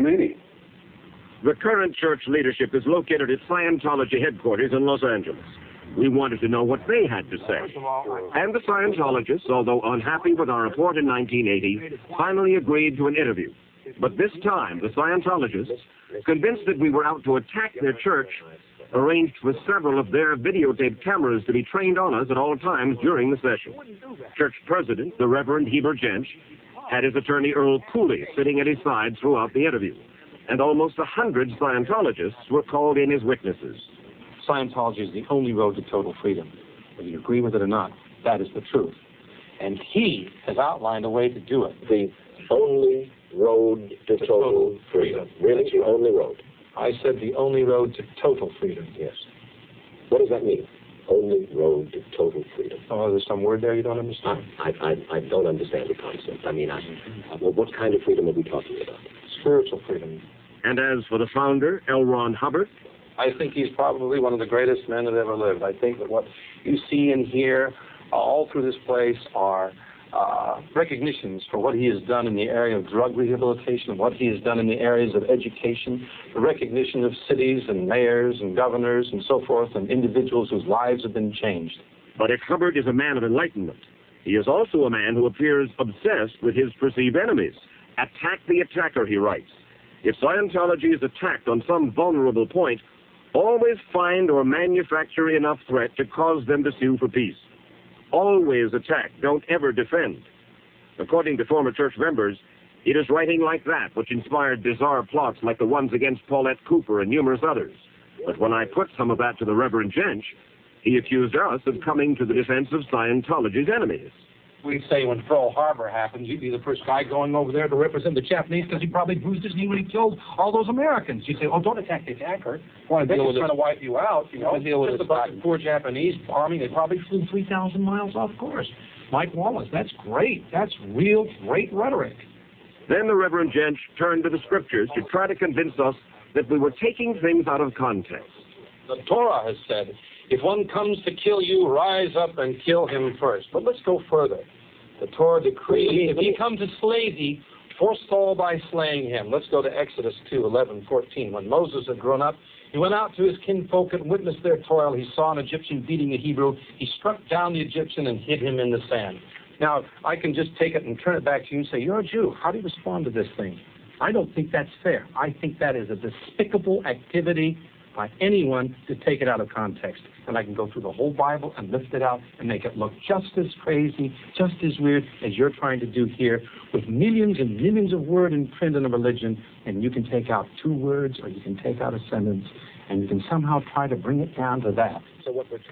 meaning? The current church leadership is located at Scientology headquarters in Los Angeles. We wanted to know what they had to say. And the Scientologists, although unhappy with our report in 1980, finally agreed to an interview. But this time, the Scientologists, convinced that we were out to attack their church, arranged for several of their videotape cameras to be trained on us at all times during the session. Church president, the Reverend Heber Jensch, had his attorney Earl Cooley sitting at his side throughout the interview. And almost 100 Scientologists were called in as witnesses. Scientology is the only road to total freedom. Whether you agree with it or not, that is the truth. And he has outlined a way to do it. The only road to total freedom. Really, the only road? I said the only road to total freedom. Yes. What does that mean? Only road to total freedom. Oh, there's some word there you don't understand? I don't understand the concept. I mean, well, what kind of freedom are we talking about? Spiritual freedom. And as for the founder, L. Ron Hubbard, I think he's probably one of the greatest men that ever lived. I think that what you see and hear all through this place are recognitions for what he has done in the area of drug rehabilitation, what he has done in the areas of education, the recognition of cities and mayors and governors and so forth and individuals whose lives have been changed. But if Hubbard is a man of enlightenment, he is also a man who appears obsessed with his perceived enemies. Attack the attacker, he writes. If Scientology is attacked on some vulnerable point, always find or manufacture enough threat to cause them to sue for peace. Always attack, don't ever defend. According to former church members, it is writing like that which inspired bizarre plots like the ones against Paulette Cooper and numerous others. But when I put some of that to the Reverend Jensch, he accused us of coming to the defense of Scientology's enemies. We'd say when Pearl Harbor happened, you'd be the first guy going over there to represent the Japanese because he probably bruised his knee when he killed all those Americans. You'd say, oh, don't attack the attacker. They're just trying to wipe you out, you know. Just about the poor Japanese bombing, they probably flew 3,000 miles off course. Mike Wallace, that's great. That's real great rhetoric. Then the Reverend Jensch turned to the scriptures to try to convince us that we were taking things out of context. The Torah has said, if one comes to kill you, rise up and kill him first. But let's go further. The Torah decrees, if he come to slay thee, forestall by slaying him. Let's go to Exodus 2:11-14. When Moses had grown up, he went out to his kinfolk and witnessed their toil. He saw an Egyptian beating a Hebrew. He struck down the Egyptian and hid him in the sand. Now, I can just take it and turn it back to you and say, you're a Jew. How do you respond to this thing? I don't think that's fair. I think that is a despicable activity by anyone to take it out of context. And I can go through the whole Bible and lift it out and make it look just as crazy, just as weird as you're trying to do here with millions and millions of words in print in a religion, and you can take out 2 words or you can take out a sentence and you can somehow try to bring it down to that.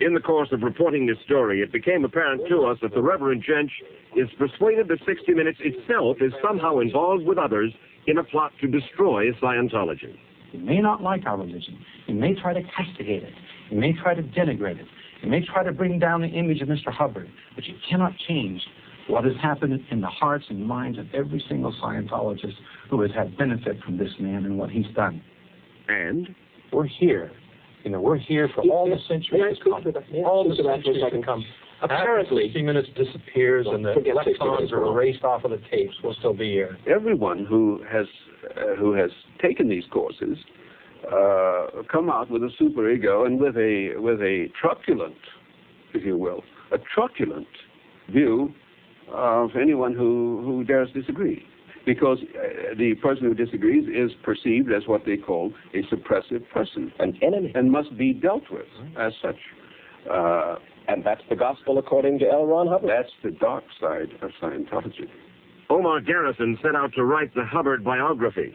In the course of reporting this story, it became apparent to us that the Reverend Jensch is persuaded that 60 Minutes itself is somehow involved with others in a plot to destroy Scientology. You may not like our religion. You may try to castigate it. You may try to denigrate it. You may try to bring down the image of Mr. Hubbard, but you cannot change what has happened in the hearts and minds of every single Scientologist who has had benefit from this man and what he's done. And we're here. You know, we're here for all the centuries to come. All the centuries to come. Apparently, 60 Minutes disappears and the electrons are erased off of the tapes. We'll still be here. Everyone who has taken these courses come out with a superego and with a truculent, if you will, a truculent view of anyone who dares disagree. Because the person who disagrees is perceived as what they call a suppressive person. An enemy. And must be dealt with as such. And that's the gospel according to L. Ron Hubbard. That's the dark side of Scientology. Omar Garrison set out to write the Hubbard biography.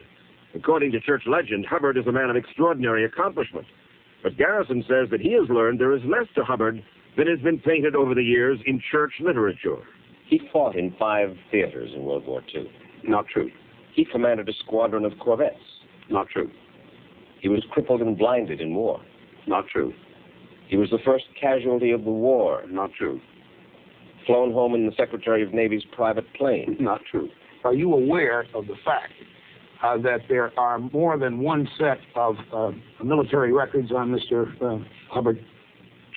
According to church legend, Hubbard is a man of extraordinary accomplishment. But Garrison says that he has learned there is less to Hubbard than has been painted over the years in church literature. He fought in 5 theaters in World War II. Not true. He commanded a squadron of corvettes. Not true. He was crippled and blinded in war. Not true. He was the first casualty of the war. Not true. Flown home in the Secretary of Navy's private plane. Not true. Are you aware of the fact that there are more than one set of military records on Mr. Hubbard?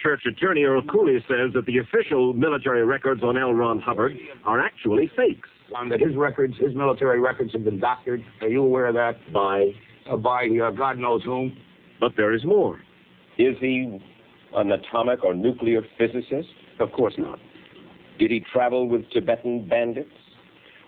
Church attorney Earl Cooley says that the official military records on L. Ron Hubbard are actually fakes. that his records, his military records, have been doctored. Are you aware of that? By God knows whom. But there is more. Is he an atomic or nuclear physicist? Of course not. Did he travel with Tibetan bandits?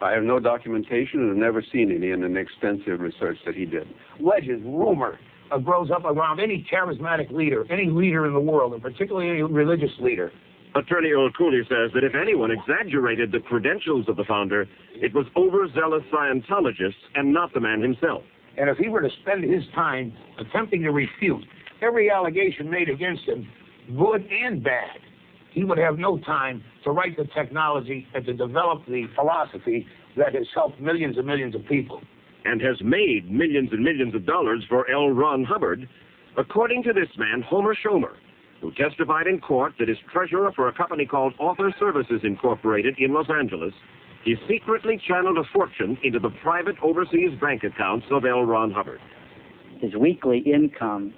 I have no documentation and have never seen any in an extensive research that he did. Legend, rumor, grows up around any charismatic leader, any leader in the world, and particularly any religious leader. Attorney O'Cooley says that if anyone exaggerated the credentials of the founder, it was overzealous Scientologists and not the man himself. And if he were to spend his time attempting to refute every allegation made against him, good and bad, he would have no time to write the technology and to develop the philosophy that has helped millions and millions of people. And has made millions and millions of dollars for L. Ron Hubbard, according to this man, Homer Schomer, who testified in court that as treasurer for a company called Author Services Incorporated in Los Angeles, he secretly channeled a fortune into the private overseas bank accounts of L. Ron Hubbard. His weekly income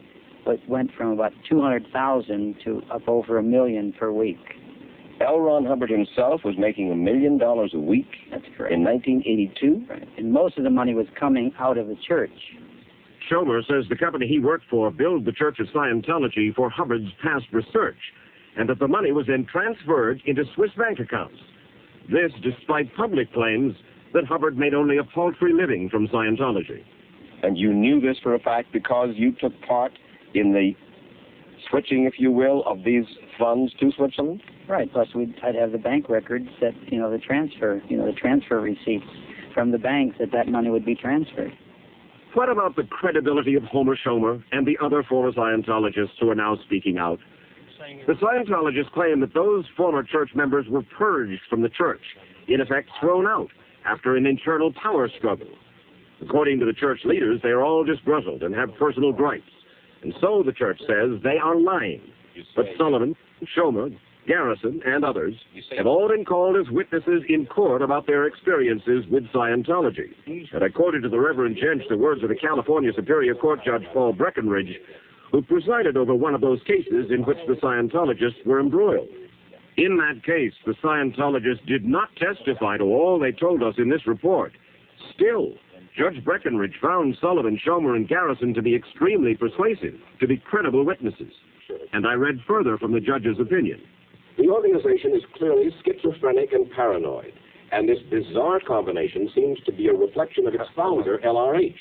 went from about $200,000 to up over $1 million per week. L. Ron Hubbard himself was making $1 million a week. That's correct. In 1982? Right. And most of the money was coming out of the church. Schomer says the company he worked for billed the Church of Scientology for Hubbard's past research, and that the money was then transferred into Swiss bank accounts. This despite public claims that Hubbard made only a paltry living from Scientology. And you knew this for a fact because you took part in the switching, if you will, of these funds to Switzerland? Right. Plus, I'd have the bank records that, the transfer receipts from the banks that money would be transferred. What about the credibility of Homer Schomer and the other former Scientologists who are now speaking out? The Scientologists claim that those former church members were purged from the church, in effect thrown out, after an internal power struggle. According to the church leaders, they are all disgruntled and have personal gripes. And so, the church says, they are lying. But Sullivan, Schomer, Garrison, and others have all been called as witnesses in court about their experiences with Scientology. And I quoted to the Reverend Judge the words of the California Superior Court Judge Paul Breckenridge, who presided over one of those cases in which the Scientologists were embroiled. In that case, the Scientologists did not testify to all they told us in this report. Still, Judge Breckenridge found Sullivan, Schomer, and Garrison to be extremely persuasive, to be credible witnesses. And I read further from the judge's opinion. The organization is clearly schizophrenic and paranoid, and this bizarre combination seems to be a reflection of its founder, LRH.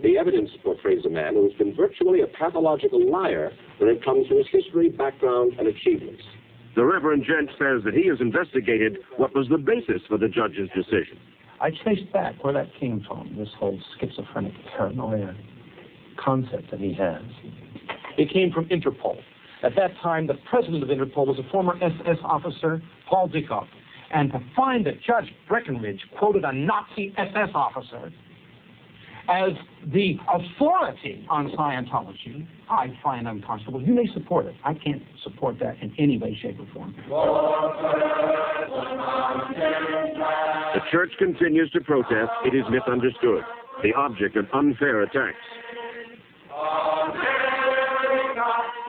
The evidence portrays a man who has been virtually a pathological liar when it comes to his history, background, and achievements. The Reverend Gent says that he has investigated what was the basis for the judge's decision. I traced back where that came from, this whole schizophrenic paranoia concept that he has. It came from Interpol. At that time, the president of Interpol was a former SS officer, Paul Dickhoff. And to find that Judge Breckenridge quoted a Nazi SS officer as the authority on Scientology, I find unconscionable. You may support it. I can't support that in any way, shape, or form. The church continues to protest. It is misunderstood, the object of unfair attacks.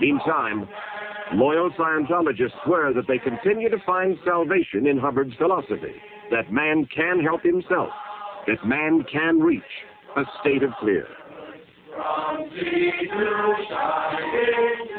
Meantime, loyal Scientologists swear that they continue to find salvation in Hubbard's philosophy, that man can help himself, that man can reach a state of clear. From sea to shining